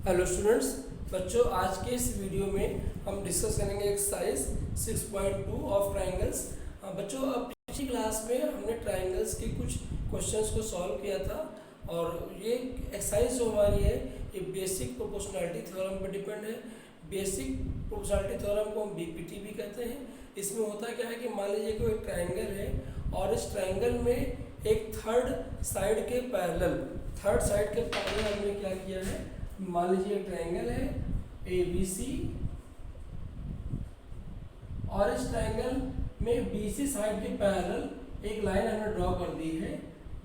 Hello students. बच्चों, आज के इस वीडियो में हम डिस्कस करेंगे एक्सरसाइज 6.2 ऑफ ट्राइंगल्स। बच्चों, अब पिछली क्लास में हमने ट्राइंगल्स के कुछ क्वेश्चंस को सॉल्व किया था और ये एक्सरसाइज जो हमारी है ये बेसिक प्रोपोर्शनैलिटी थ्योरम पर डिपेंड है। बेसिक प्रोपोर्शनैलिटी थ्योरम को हम बीपीटी भी कहते हैं। इसमें होता क्या है कि मान लीजिए कोई ट्राइंगल है और इस ट्राइंगल में एक थर्ड साइड के पैरेलल हमने क्या किया है, मान लीजिए ट्रायंगल है ए बी सी और इस ट्रायंगल में बी सी साइड के पैरेलल एक लाइन हमने ड्रॉ कर दी है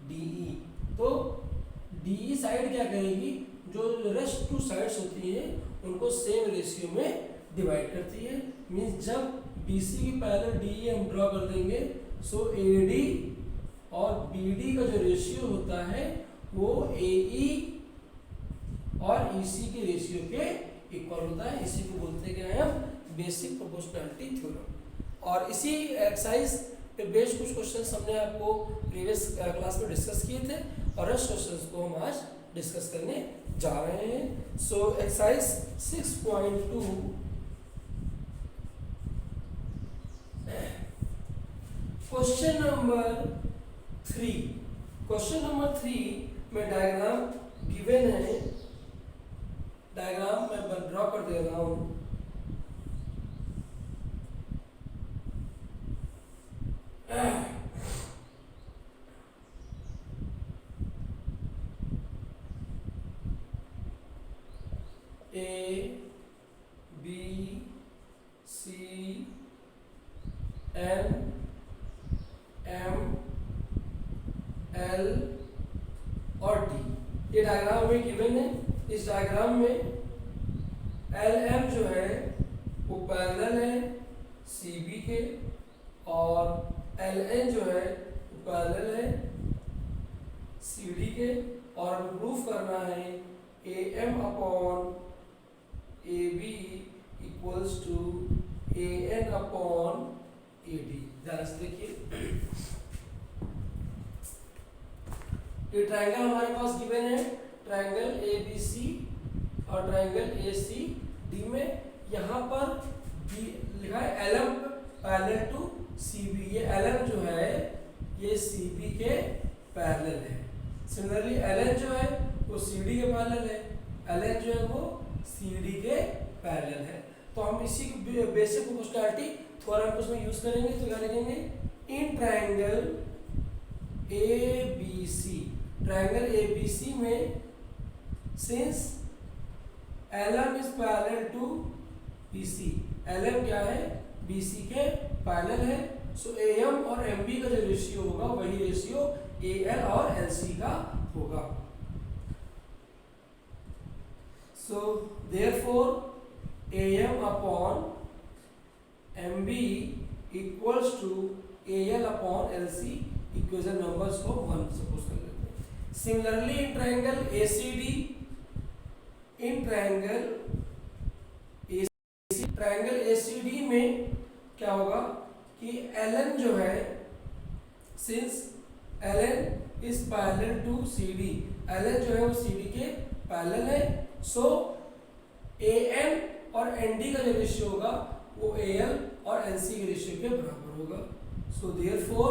डी ई। तो डी ई साइड क्या करेगी, जो रेस्ट टू साइड्स होती हैं उनको सेम रेशियो में डिवाइड करती है। मीन्स जब बी सी की पैरेलल डी ई हम ड्रॉ कर देंगे सो ए डी और बी डी का जो रेशियो होता है वो ए ई और इसी के रेशियो के इक्वल होता है। इसी को बोलते हैं हम बेसिक प्रोपोर्शनैलिटी थ्योरम। और इसी एक्सरसाइज पे बेस्ड कुछ क्वेश्चंस हमने आपको प्रीवियस क्लास में डिस्कस किए थे और इस क्वेश्चंस को हम आज डिस्कस करने जा रहे हैं। सो एक्सरसाइज 6.2 क्वेश्चन नंबर 3 में डायग्राम गिवन है। डायग्राम मैं ड्रॉ कर दे रहा हूं। A B C N M L और डी, ये डायग्राम में गिवन है। इस डायग्राम में एल एम जो है वो पैरेलल है सी बी के और एल एन जो है वो पैरेलल है सी डी के। और हमें प्रूफ करना है A M upon A B equals to A N upon A D. ध्यान से देखिए, ये ट्रायंगल हमारे पास गिवन है, ट्रायंगल ए बी सी और ट्रायंगल ए सी डी में यहाँ पर लिखा है L M parallel to C B. ये एल एम जो है ये सी बी के पैरेलल है। सिमिलरली एल एन जो है वो सी डी के पैरेलल है, एल एन जो है वो सी डी के पैरेलल है। तो हम इसी बेसिक प्रोपोर्शनैलिटी थ्योरम को उसमें यूज करेंगे। तो क्या लिखेंगे, in triangle A B C, triangle A B C में since L M is parallel to B C, L M क्या है बी सी के पैरेलल है, सो ए एम और एम बी का जो रेशियो होगा वही रेशियो ए एल और एल सी का होगा। So therefore A M upon M B equals to A L upon L C, equation numbers को 1 सपोज कर लेते हैं। Similarly in triangle A C D, in triangle A C D में क्या होगा कि एल एन जो है since L N is parallel to C D, L N जो है वो सी डी के पैरेलल है, सो ए एन और एन डी का जो रेशियो होगा वो ए एल और एन सी के रेशियो के बराबर होगा। So therefore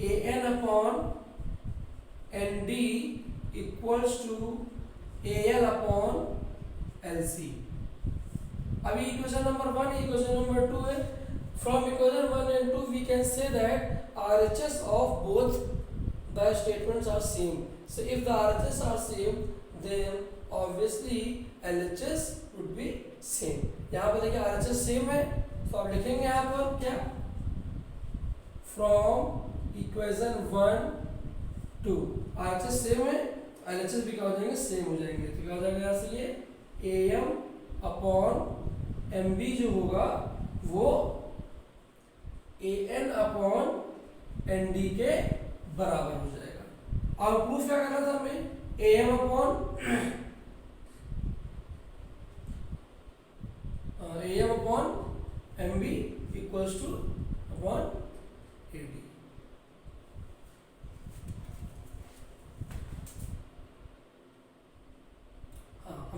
A N upon N D equals to A L upon L C. अभी इक्वेशन नंबर 1 इक्वेशन नंबर 2 है। From equation 1 and 2 we can say that RHS of both the statements are same. So if the RHS are same then obviously LHS would be same. यहाँ पर देखिए RHS same है तो आप लिखेंगे यहाँ पर क्या, फ्रॉम इक्वेशन 1 2 RHS सेम है, LHS भी क्या हो जाएंगे, सेम हो जाएंगे। तो क्या हो जाएगा यहाँ से, ये A M upon M B जो होगा वो A N upon N D के बराबर हो जाएगा। और प्रूफ क्या करना था हमें, A M upon M B equals to upon A D.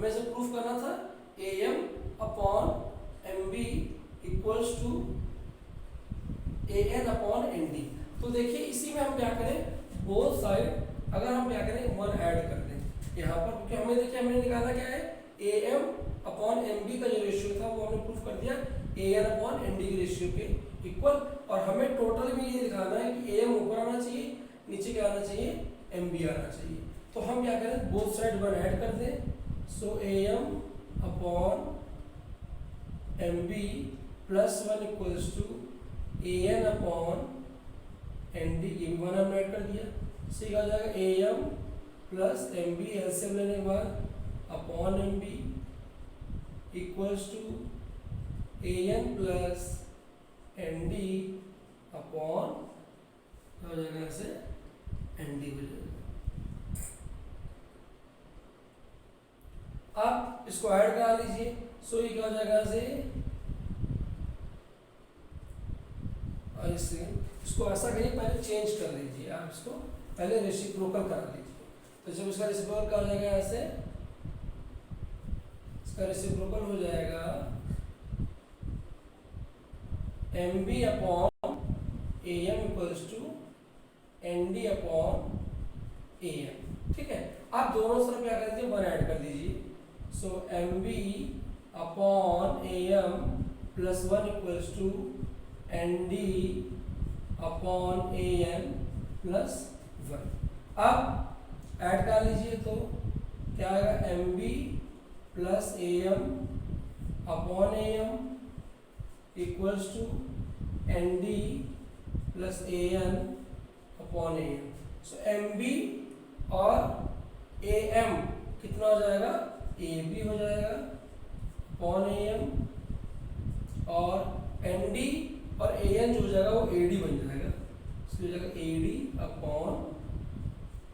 हमें इसे प्रूफ करना था AM upon MB equals to AN upon ND। तो देखिए इसी में हम क्या करें, बोथ साइड अगर हम क्या करें 1 ऐड कर दें यहाँ पर, क्योंकि हमें देखिए हमने निकाला क्या है AM अपॉन MB का जो रेशियो था वो हमने प्रूफ कर दिया AN अपॉन ND के रेशियो के इक्वल। और हमें टोटल में ये दिखाना है कि AM ऊपर आना चाहिए, नीचे क्या आना चाहिए, MB आना चाहिए। तो हम क्या करें, बोथ साइड 1 ऐड कर दें। So AM upon MB plus 1 equals to AN upon ND, ये भी 1 हमने ऐड कर दिया। इसी का हो जाएगा AM प्लस MB एलसीएम लेने के बाद upon MB equals to AN plus ND upon हो जाएगा ऐसे ND हो जाएगा। आप इसको ऐड करा लीजिए। सो ये क्या हो जाएगा ऐसे, और इसको ऐसा करिए, पहले चेंज कर लीजिए आप, इसको पहले रेसिप्रोकल करा लीजिए। तो जब इसका रेसिप्रोकल क्या हो जाएगा ऐसे, इसका रेसिप्रोकल हो जाएगा MB upon AM equals to ND upon AM। ठीक है, आप दोनों तरफ क्या कर दीजिए 1 ऐड कर दीजिए। So MB upon AM plus 1 equals to ND upon AN plus 1। अब ऐड कर लीजिए तो क्या आएगा, MB plus AM upon AM equals to ND plus AN upon AM। So MB और AM कितना हो जाएगा, AB हो जाएगा अपॉन AM, और ND और AN जो हो जाएगा वो AD बन जाएगा। इसलिए हो जाएगा AD अपॉन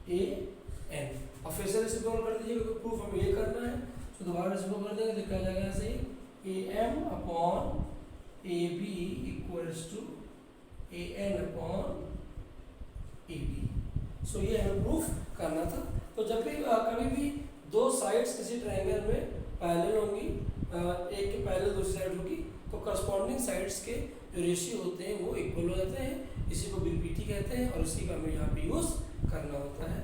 AN। और फिर से रेसिप्रोकल कर दीजिए क्योंकि प्रूफ हमें ये करना है। तो दोबारा रेसिप्रोकल कर देंगे तो क्या जाएगा ऐसे, AM upon AB equals to AN upon AD। So ये हमें प्रूफ करना था। तो जब भी कभी भी दो साइड्स किसी ट्रायंगल में पैरेलल होंगी, एक के पैरेलल दूसरी साइड होगी, तो करस्पॉन्डिंग साइड्स के जो रेशियो होते हैं वो इक्वल हो जाते हैं। इसी को BPT कहते हैं और इसी का हमें यहाँ पे यूज़ करना होता है।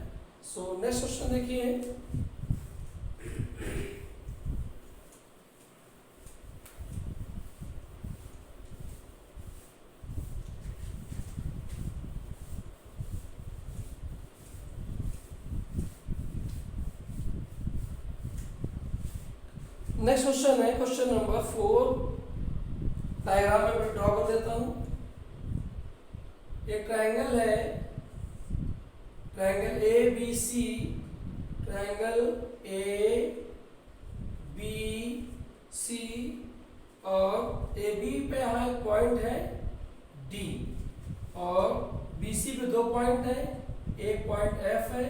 सो नेक्स्ट क्वेश्चन देखिए, नेक्स्ट क्वेश्चन है क्वेश्चन नंबर 4। डायग्राम में मैं ड्रॉ कर देता हूँ। एक ट्रायंगल है, ट्रायंगल ABC, ट्रायंगल ABC और AB पे यहाँ एक पॉइंट है D और BC पे 2 पॉइंट है, एक पॉइंट F है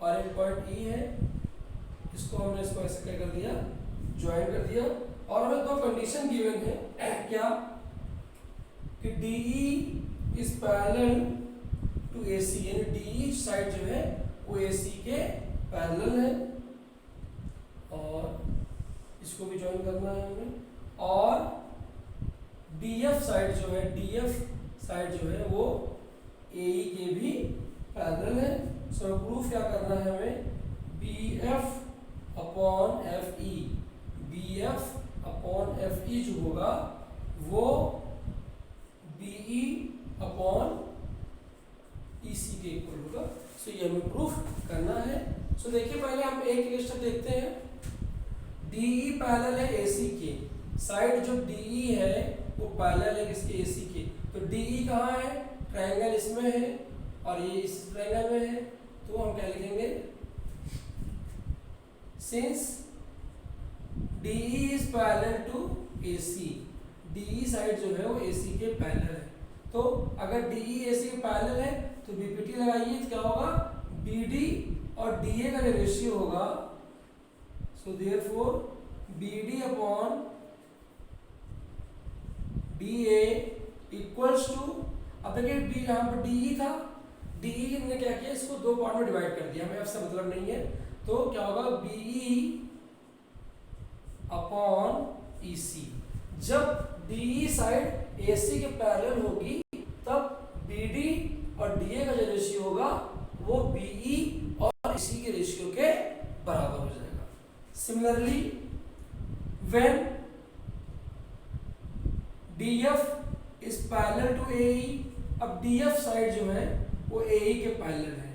और एक पॉइंट E है। इसको हमने इसको ऐसे क्या कर दिया, ज्वाइन कर दिया। और हमें 2 कंडीशन गिवन है क्या, कि DE is parallel to AC, यानी DE साइड जो है वो AC के पैरेलल है और इसको भी ज्वाइन करना है हमें। और DF साइड जो है, DF साइड जो है वो AE के भी पैरेलल है। सो प्रूफ क्या करना है हमें, BF upon FE, BF upon FE जो होगा वो BE अपॉन EC के इक्वल होगा। सो ये हमें प्रूफ करना है। सो देखिए पहले हम एक स्टेप देखते हैं। DE पैरेलल है AC के, साइड जो DE है वो पैरेलल है किसके, AC के। तो DE कहाँ है, ट्रायंगल इसमें है और ये इस ट्रायंगल में है। तो हम क्या लिखेंगे, since DE is parallel to AC, DE side जो है वो AC के पैरेलल है। तो अगर DE AC के पैरेलल है तो BPT लगाइए तो क्या होगा, BD और DA का जो रेशियो होगा, so therefore BD upon DA equals to, अब देखिए यहाँ पर DE था, DE ने क्या किया, इसको 2 पार्ट में डिवाइड कर दिया, हमें F से मतलब नहीं है। तो क्या होगा, BE अपॉन ईसी। जब डीई साइड एसी के पैरेलल होगी तब बीडी और डीए का जो रेशियो होगा वो बीई और ईसी के रेशियो के बराबर हो जाएगा। Similarly when DF is parallel to AE, अब डीएफ साइड जो है वो एई के पैरेलल है,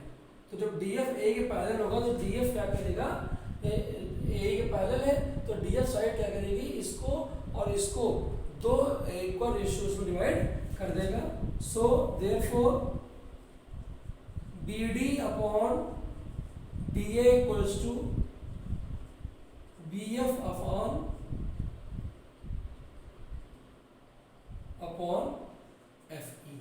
तो जब डीएफ ए के पैरेलल होगा तो डीएफ क्या करेगा, ए के पैरेलल है तो डीएफ साइड क्या करेगी, इसको और इसको दो इक्वल रेशियोज में डिवाइड कर देगा। So therefore BD upon DA equals to BF upon FE.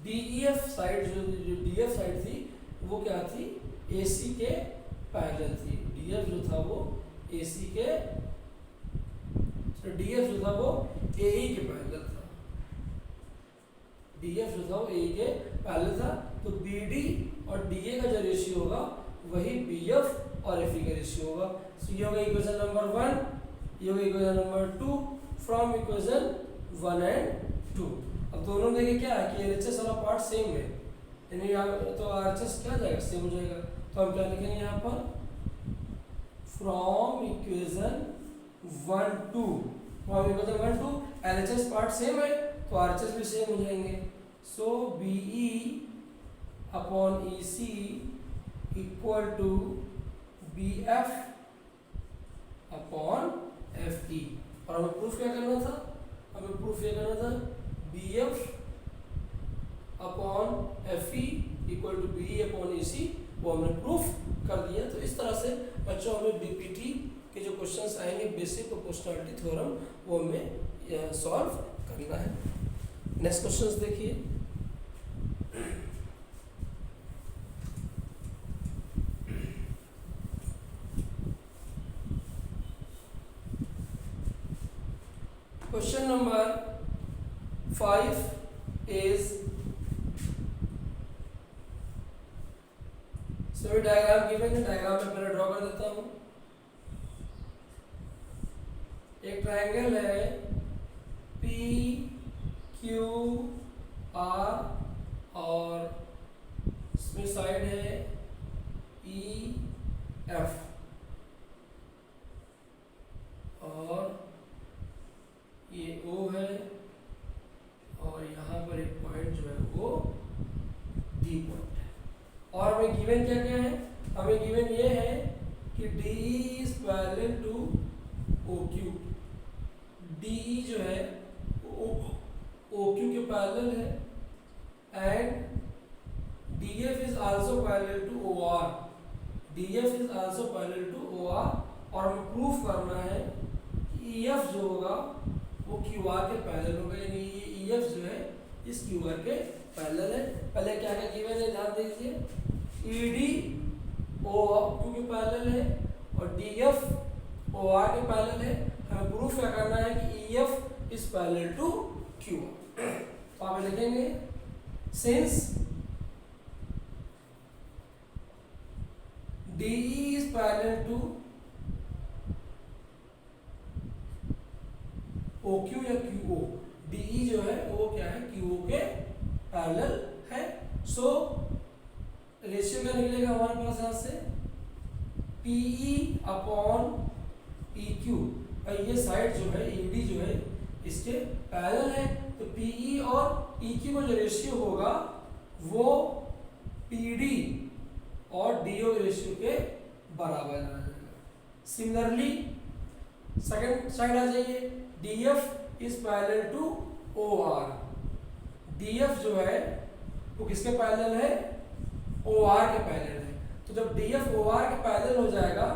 DEF side जो डीएफ साइड थी वो क्या थी, एसी के पैरेलल थी। डीएफ जो था वो एसी के, डीएफ जो था वो एई के पैरेलल था। डीएफ जो था वो एई के पैरेलल था, तो बीडी और डीए का जो रेशियो होगा वही बीएफ और एफई का रेशियो होगा। सो ये होगा इक्वेशन नंबर 1, ये होगा equation number 2 from equation 1 and 2। अब दोनों में देखिए क्या है कि एलएचएस वाला पार्ट सेम है, यानी यहाँ तो आरएचएस क्या जाएगा, सेम हो जाएगा। तो हम क्या लिखेंगे यहाँ पर, from equation 1 2, from equation 1 2 LHS part same है तो आरएचएस भी सेम हो जाएंगे। So BE upon EC equal to BF upon FE. और हमें प्रूफ क्या करना था, हमें प्रूफ ये करना था BF upon FE equal to BE upon EC, वो हमने प्रूफ कर दिया। तो इस तरह से बच्चों हमें बीपीटी के जो क्वेश्चंस आएंगे बेसिक प्रोपोर्शनैलिटी थ्योरम वो हमें सॉल्व करना है। नेक्स्ट क्वेश्चंस देखिए। Question number 5 is so diagram given है, डायग्राम में पहले ड्रॉ कर देता हूँ। एक ट्रायंगल है पी क्यू आर और इसमें साइड है ई एफ और ये ओ है और यहाँ पर एक पॉइंट जो है वो डी पॉइंट है। और हमें गिवन क्या क्या है, हमें गिवन ये है कि D is parallel to O Q. D जो है ओ क्यू के पैरेलल है and D F is also parallel to O R. D F is also parallel to O R और हमें प्रूफ करना है कि ई एफ जो होगा वो क्यू आर के पैरेलल होगा, यानी ये ई एफ जो है इस क्यू आर के पैरेलल है। पहले क्या क्या गिवन है ध्यान दीजिए, ई डी ओ क्यू के पैरेलल है और डी एफ ओ आर के पैरेलल है। हमें प्रूफ क्या करना है कि E F is parallel to Q R. तो आप लिखेंगे since D E is parallel to O Q या क्यू ओ, डीई जो है वो क्या है क्यू ओ के पैरेलल है। सो रेशियो क्या निकलेगा हमारे पास यहाँ से, पीई अपॉन पी क्यू। और ये साइड जो है ईडी जो है इसके पैरेलल है, तो पीई और ई क्यू का जो रेशियो होगा वो पीडी और डीओ के रेशियो के बराबर आ जाएगा। सिमिलरली सेकंड साइड आ जाइए, DF is parallel to OR। DF जो है वो किसके पैरेलल है, OR के पैरेलल है। तो जब DF OR के पैरेलल हो जाएगा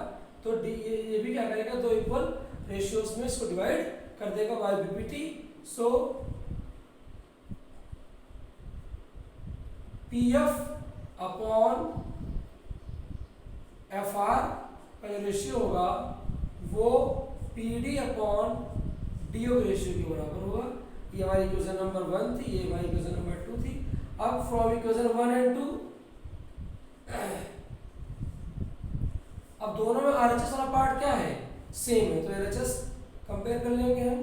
तो ये भी क्या करेगा, दो इक्वल रेशियोज में इसको डिवाइड कर देगा बाय बीपीटी। सो PF अपॉन FR का जो रेशियो होगा वो PD अपॉन DO रेशियो के बराबर होगा। ये हमारी इक्वेशन नंबर 1 थी, ये हमारी इक्वेशन नंबर 2 थी। अब फ्रॉम इक्वेशन 1 एंड 2 अब दोनों में आरएचएस वाला पार्ट क्या है, सेम है, तो आरएचएस कंपेयर कर लेंगे हम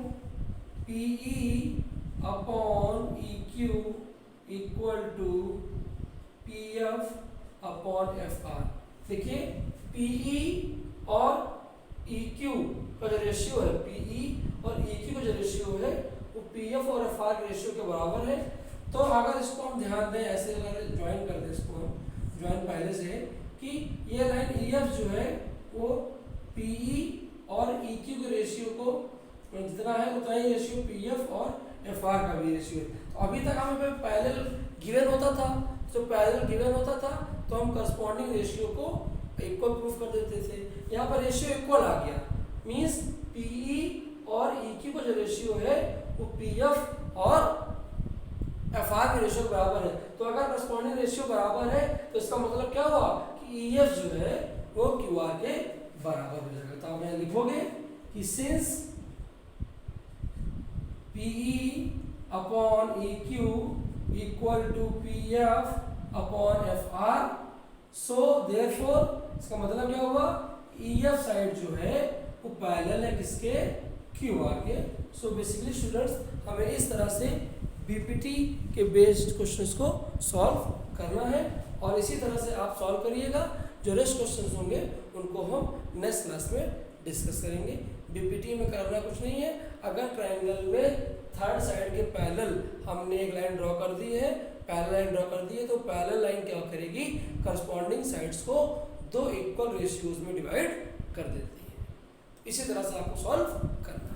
PE upon E Q equal to P F upon F R. देखिए पीई और ई क्यू का जो रेशियो है, पीई और ई क्यू का जो रेशियो है वो पी एफ और एफ आर के रेशियो के बराबर है। तो अगर इसको हम ध्यान दें, ऐसे अगर ज्वाइन कर दें इसको हम, ज्वाइन पहले से है कि ये लाइन ई एफ जो है वो पीई और ई क्यू के रेशियो को जितना है उतना ही रेशियो पी एफ और एफ आर का भी रेशियो है। तो अभी तक हमें पैरेलल गिवन होता था, तो पैरेलल गिवन होता था तो हम करस्पॉन्डिंग रेशियो को इक्वल प्रूफ कर देते थे। यहाँ पर रेशियो इक्वल आ गया, मीन्स पीई और ई क्यू का जो रेशियो है वो पी एफ और एफ आर के रेशियो बराबर है। तो अगर करस्पॉन्डिंग रेशियो बराबर है तो इसका मतलब क्या हुआ कि ई एफ जो है वो क्यू आर के बराबर हो जाएगा। तो आप यहाँ लिखोगे कि since PE upon E Q equal to P F upon F R, so therefore इसका मतलब क्या हुआ, ई एफ साइड जो है वो पैरेलल है किसके, क्यू आर के। सो बेसिकली स्टूडेंट्स हमें इस तरह से बीपीटी के बेस्ड क्वेश्चंस को सॉल्व करना है और इसी तरह से आप सॉल्व करिएगा। जो रेस्ट क्वेश्चंस होंगे उनको हम नेक्स्ट क्लास में डिस्कस करेंगे। बीपीटी में करना कुछ नहीं है, अगर ट्रायंगल में थर्ड साइड के पैरेलल हमने एक लाइन ड्रॉ कर दी है, पैरेलल लाइन ड्रॉ कर दी है, तो पैरेलल लाइन क्या करेगी, करस्पॉन्डिंग साइड्स को दो इक्वल रेशियोज में डिवाइड कर देती है। इसी तरह से आपको सॉल्व करना है।